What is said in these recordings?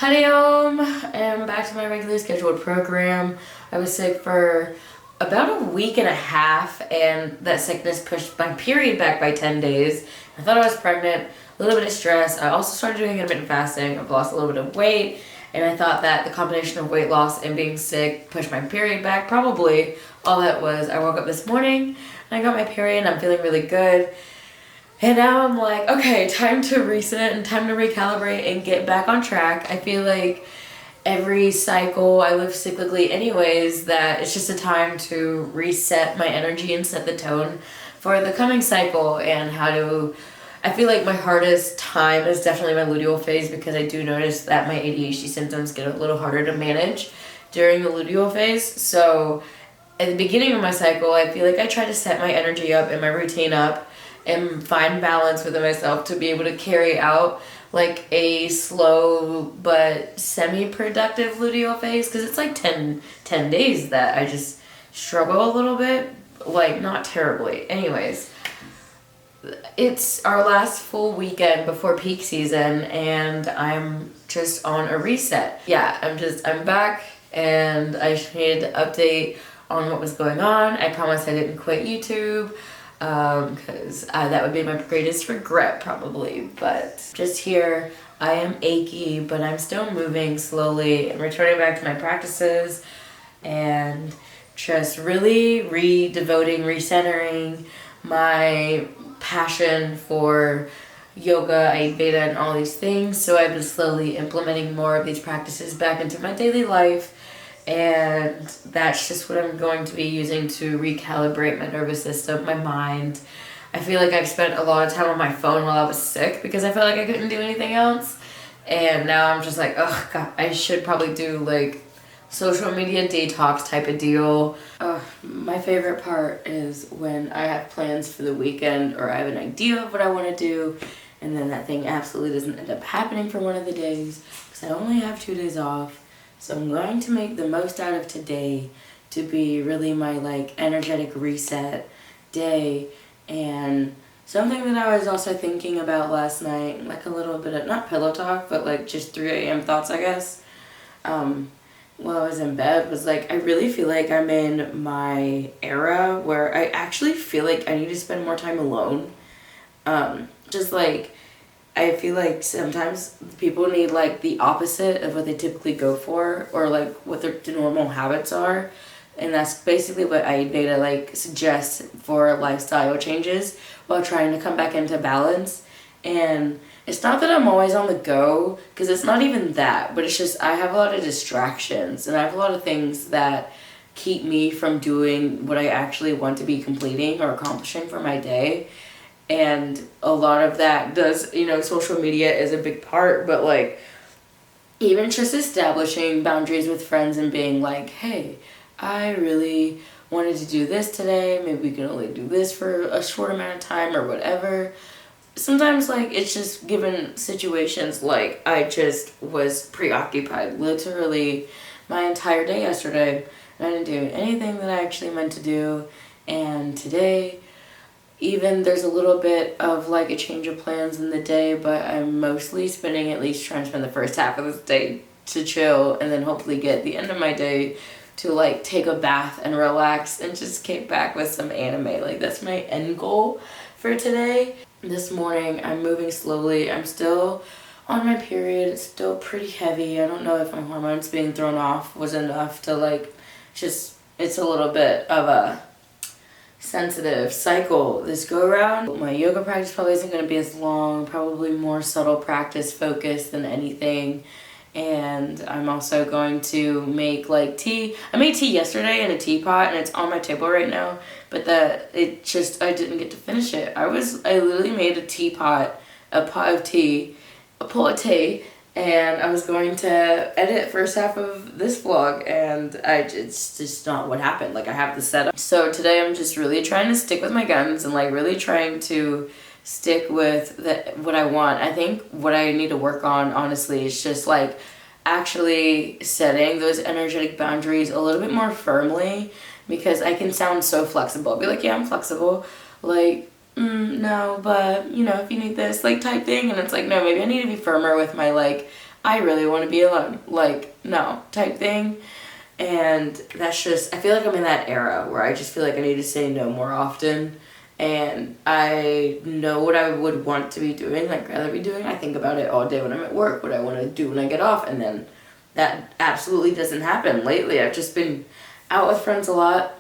Howdy-om, and back to my regularly scheduled program. I was sick for about a week and a half, and that sickness pushed my period back by 10 days. I thought I was pregnant, a little bit of stress. I also started doing intermittent fasting. I've lost a little bit of weight, and I thought that the combination of weight loss and being sick pushed my period back. Probably all that was. I woke up this morning, and I got my period, and I'm feeling really good. And now I'm like, okay, time to reset and time to recalibrate and get back on track. I feel like every cycle I live cyclically anyways, that it's just a time to reset my energy and set the tone for the coming cycle and I feel like my hardest time is definitely my luteal phase, because I do notice that my ADHD symptoms get a little harder to manage during the luteal phase. So at the beginning of my cycle, I feel like I try to set my energy up and my routine up and find balance within myself to be able to carry out like a slow but semi-productive luteal phase, because it's like 10 days that I just struggle a little bit, like not terribly. Anyways, it's our last full weekend before peak season and I'm just on a reset. Yeah, I'm back, and I just needed to update on what was going on. I promise I didn't quit YouTube, because that would be my greatest regret probably, but just here I am achy, but I'm still moving slowly and returning back to my practices and just really recentering my passion for yoga, Ayurveda, and all these things. So I've been slowly implementing more of these practices back into my daily life, and that's just what I'm going to be using to recalibrate my nervous system, my mind. I feel like I've spent a lot of time on my phone while I was sick because I felt like I couldn't do anything else. And now I'm just like, oh God, I should probably do like social media detox type of deal. My favorite part is when I have plans for the weekend or I have an idea of what I want to do, and then that thing absolutely doesn't end up happening for one of the days because I only have 2 days off. So I'm going to make the most out of today to be really my like energetic reset day. And something that I was also thinking about last night, like a little bit of, not pillow talk, but like just 3 a.m. thoughts, I guess, while I was in bed, was like, I really feel like I'm in my era where I actually feel like I need to spend more time alone. Just like, I feel like sometimes people need like the opposite of what they typically go for, or like what their normal habits are. And that's basically what Ayurveda like suggests for lifestyle changes while trying to come back into balance. And it's not that I'm always on the go, because it's not even that, but it's just I have a lot of distractions and I have a lot of things that keep me from doing what I actually want to be completing or accomplishing for my day. And a lot of that does, social media is a big part, but like even just establishing boundaries with friends and being like, hey, I really wanted to do this today. Maybe we can only do this for a short amount of time or whatever. Sometimes like it's just given situations, like I just was preoccupied literally my entire day yesterday. And I didn't do anything that I actually meant to do. And today, even there's a little bit of like a change of plans in the day, but I'm mostly trying to spend the first half of this day to chill, and then hopefully get the end of my day to like take a bath and relax and just kick back with some anime. Like that's my end goal for today. This morning I'm moving slowly. I'm still on my period. It's still pretty heavy. I don't know if my hormones being thrown off was enough to like it's a little bit of a sensitive cycle this go around. My yoga practice probably isn't going to be as long, probably more subtle practice focused than anything. And I'm also going to make like tea. I made tea yesterday in a teapot and it's on my table right now, but I didn't get to finish it. I literally made a pot of tea, a pot of tea, and I was going to edit first half of this vlog, and it's just not what happened. Like I have the setup. So today I'm just really trying to stick with my guns and like really trying to stick with what I want. I think what I need to work on, honestly, is just like actually setting those energetic boundaries a little bit more firmly, because I can sound so flexible. I'll be like, yeah, I'm flexible. Like, no, but if you need this, like type thing. And it's like, no, maybe I need to be firmer with my like I really want to be alone. Like, no, type thing. And that's just, I feel like I'm in that era where I just feel like I need to say no more often. And I know what I would want to be doing, like rather be doing. I think about it all day when I'm at work, what I want to do when I get off. And then that absolutely doesn't happen lately. I've just been out with friends a lot.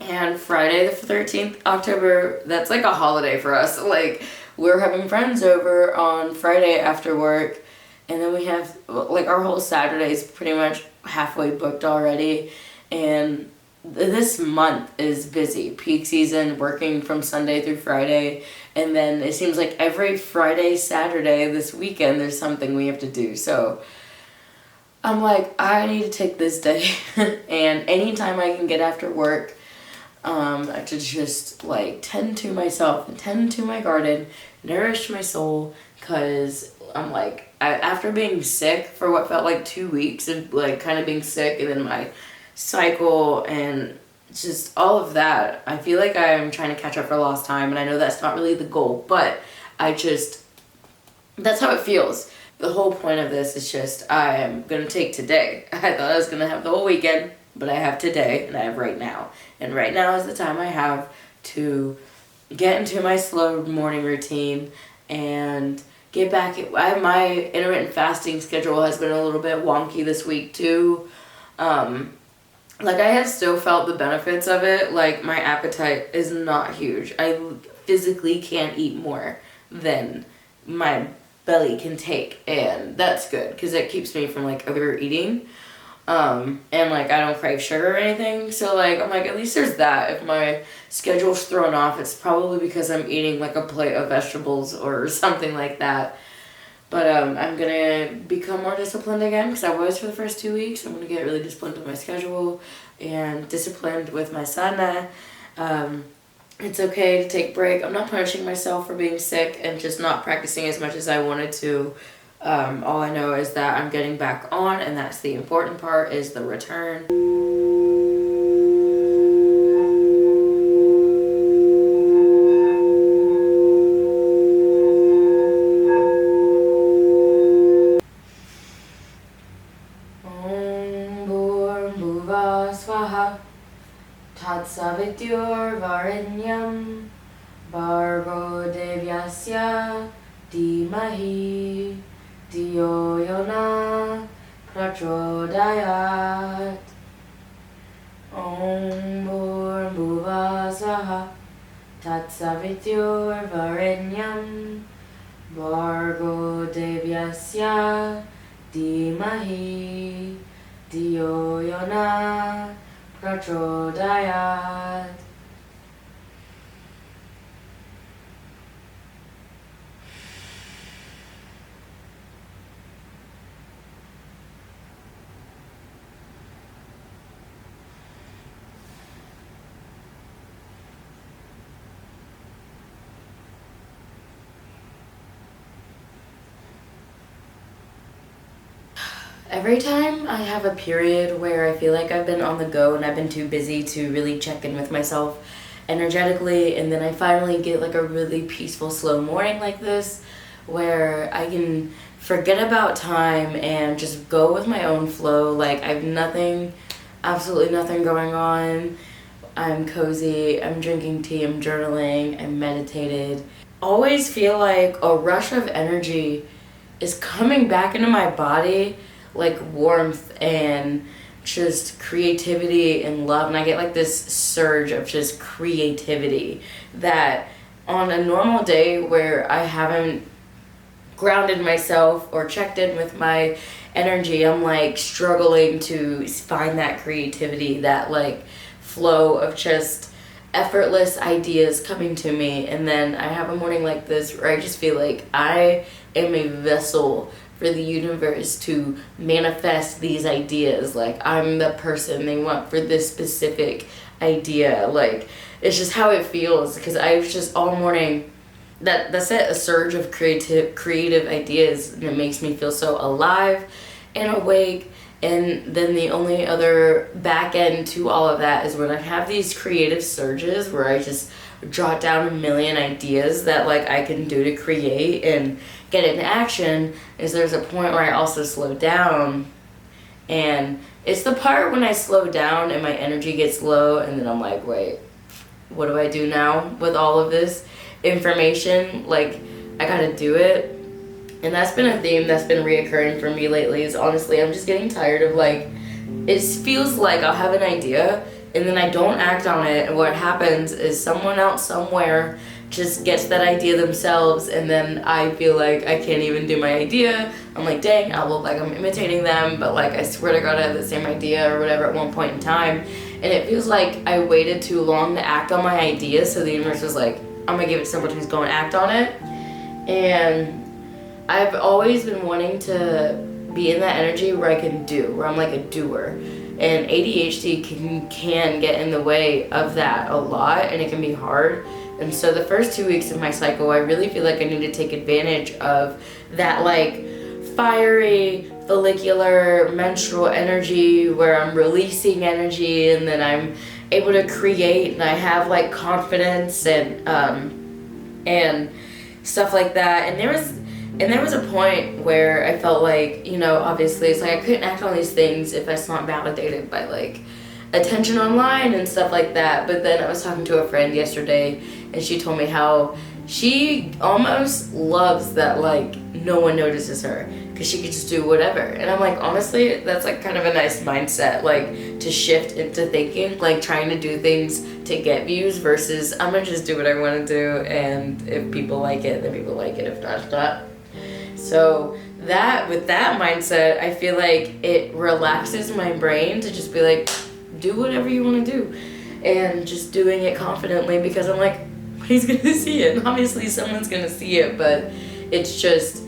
And Friday the 13th, October, that's like a holiday for us. Like, we're having friends over on Friday after work. And then we have, like, our whole Saturday is pretty much halfway booked already. And this month is busy. Peak season, working from Sunday through Friday. And then it seems like every Friday, Saturday this weekend, there's something we have to do. So I'm like, I need to take this day. And anytime I can get after work, to just like tend to myself and tend to my garden, nourish my soul, because I'm like, after being sick for what felt like 2 weeks and like kind of being sick and then my cycle and just all of that, I feel like I'm trying to catch up for lost time, and I know that's not really the goal, but that's how it feels. The whole point of this is just, I am going to take today. I thought I was going to have the whole weekend, but I have today and I have right now. And right now is the time I have to get into my slow morning routine and get back. My intermittent fasting schedule has been a little bit wonky this week too. Like, I have still felt the benefits of it. Like, my appetite is not huge. I physically can't eat more than my belly can take, and that's good because it keeps me from like overeating. And like, I don't crave sugar or anything, so like, I'm like, at least there's that. If my schedule's thrown off, it's probably because I'm eating like a plate of vegetables or something like that. But I'm gonna become more disciplined again, because I was for the first 2 weeks. I'm gonna get really disciplined with my schedule and disciplined with my sadhana. It's okay to take a break. I'm not punishing myself for being sick and just not practicing as much as I wanted to. All I know is that I'm getting back on, and that's the important part, is the return. Om Bhur Swaha Tatsavitur Varenyam Bhargo Devyasya Dhimahi Diyo Yona Prachodayat. Om Bhur Swaha Tatsavitur Varenyam Bhargo Devyasya Dhimahi Diyo Yona Prachodayat. Every time I have a period where I feel like I've been on the go and I've been too busy to really check in with myself energetically, and then I finally get like a really peaceful, slow morning like this, where I can forget about time and just go with my own flow. Like, I have absolutely nothing going on. I'm cozy, I'm drinking tea, I'm journaling, I'm meditated. Always feel like a rush of energy is coming back into my body, like warmth and just creativity and love, and I get like this surge of just creativity that on a normal day where I haven't grounded myself or checked in with my energy, I'm like struggling to find that creativity, that like flow of just effortless ideas coming to me. And then I have a morning like this where I just feel like I am a vessel for the universe to manifest these ideas. Like, I'm the person they want for this specific idea. Like, it's just how it feels, because I was just all morning, that's it, a surge of creative ideas, and it makes me feel so alive and awake. And then the only other back end to all of that is when I have these creative surges where I just jot down a million ideas that like I can do to create and get into action is there's a point where I also slow down, and it's the part when I slow down and my energy gets low, and then I'm like, wait, what do I do now with all of this information? Like, I gotta do it. And that's been a theme that's been reoccurring for me lately, is honestly, I'm just getting tired of, like, it feels like I'll have an idea and then I don't act on it, and what happens is someone else somewhere just gets that idea themselves, and then I feel like I can't even do my idea. I'm like, dang, I look like I'm imitating them, but like, I swear to God, I have the same idea or whatever at one point in time. And it feels like I waited too long to act on my idea, so the universe was like, I'm gonna give it to someone who's going to act on it. And I've always been wanting to be in that energy where I can do, where I'm like a doer. And ADHD can get in the way of that a lot, and it can be hard. And so the first 2 weeks of my cycle, I really feel like I need to take advantage of that, like, fiery, follicular, menstrual energy where I'm releasing energy, and then I'm able to create, and I have, like, confidence and stuff like that. And there was a point where I felt like, you know, obviously it's like I couldn't act on these things if it's not validated by, like, attention online and stuff like that. But then I was talking to a friend yesterday, and she told me how she almost loves that, like, no one notices her because she could just do whatever. And I'm like, honestly, that's, like, kind of a nice mindset, like, to shift into thinking, like, trying to do things to get views versus I'm gonna just do what I want to do, and if people like it, then people like it. If not, it's not. So that, with that mindset, I feel like it relaxes my brain to just be like, do whatever you want to do, and just doing it confidently, because I'm like, he's gonna see it. And obviously someone's gonna see it, but it's just,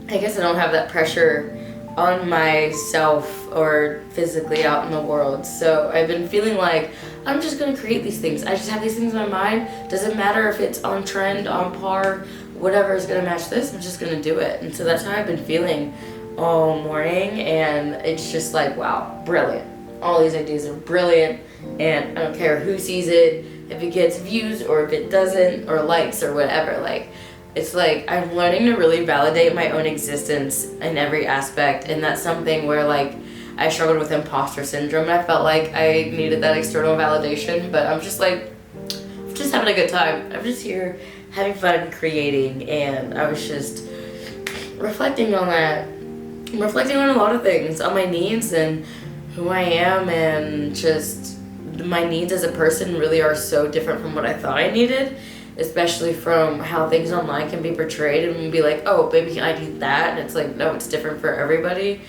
I guess I don't have that pressure on myself or physically out in the world. So I've been feeling like I'm just gonna create these things. I just have these things in my mind. Doesn't matter if it's on trend, on par, whatever is gonna match this, I'm just gonna do it. And so that's how I've been feeling all morning, and it's just like, wow, brilliant. All these ideas are brilliant, and I don't care who sees it, if it gets views or if it doesn't, or likes or whatever. Like, it's like I'm learning to really validate my own existence in every aspect, and that's something where, like, I struggled with imposter syndrome, and I felt like I needed that external validation, but I'm just like, I'm just having a good time. I'm just here having fun creating, and I was just reflecting on that. I'm reflecting on a lot of things, on my needs and who I am, and just my needs as a person really are so different from what I thought I needed, especially from how things online can be portrayed and be like, oh, baby, can I do that? And it's like, no, it's different for everybody.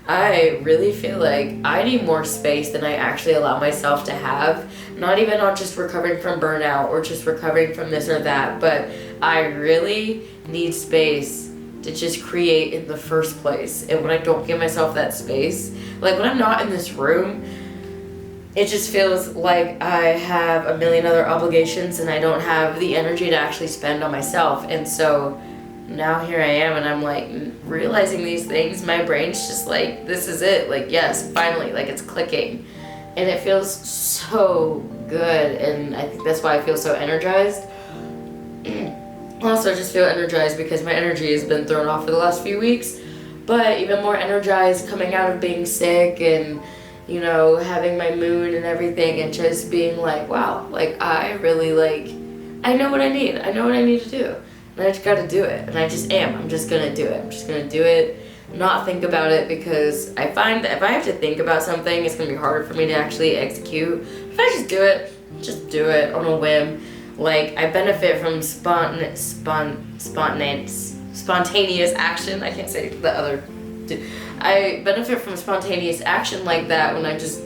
I really feel like I need more space than I actually allow myself to have. Not even on just recovering from burnout or just recovering from this or that, but I really need space to just create in the first place. And when I don't give myself that space, like when I'm not in this room, it just feels like I have a million other obligations and I don't have the energy to actually spend on myself. And so now here I am, and I'm like realizing these things. My brain's just like, this is it. Like, yes, finally, like it's clicking. And it feels so good. And I think that's why I feel so energized. Also, I just feel energized because my energy has been thrown off for the last few weeks. But even more energized coming out of being sick and, you know, having my mood and everything, and just being like, wow, like I really, like, I know what I need. I know what I need to do. And I just gotta do it. And I just am. I'm just gonna do it. I'm just gonna do it, not think about it, because I find that if I have to think about something, it's gonna be harder for me to actually execute. If I just do it on a whim. Like, I benefit from spontaneous action. I can't say the other. I benefit from spontaneous action like that when I just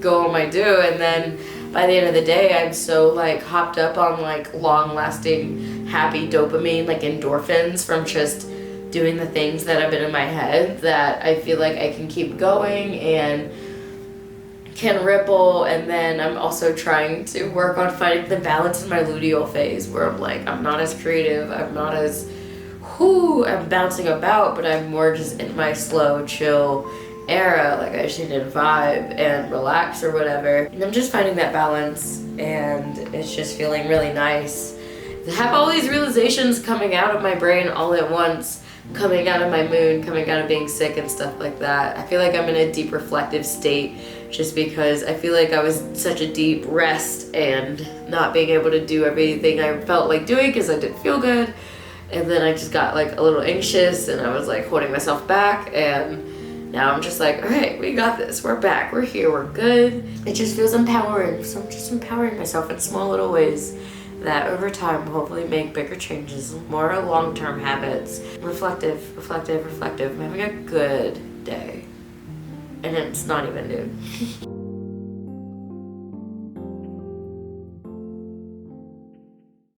go on my do, and then by the end of the day, I'm so, like, hopped up on, like, long-lasting, happy dopamine, like, endorphins from just doing the things that have been in my head, that I feel like I can keep going and can ripple. And then I'm also trying to work on finding the balance in my luteal phase, where I'm like, I'm not as creative, I'm not as, I'm bouncing about, but I'm more just in my slow, chill era. Like, I just need to vibe and relax or whatever. And I'm just finding that balance, and it's just feeling really nice. have all these realizations coming out of my brain all at once, coming out of my mood, coming out of being sick and stuff like that. I feel like I'm in a deep reflective state just because I feel like I was such a deep rest and not being able to do everything I felt like doing because I didn't feel good. And then I just got like a little anxious and I was like holding myself back, and now I'm just like, all right, we got this. We're back. We're here. We're good. It just feels empowering. So I'm just empowering myself in small little ways that over time will hopefully make bigger changes, more long-term habits. Reflective, reflective, reflective. I'm having a good day. And it's not even noon.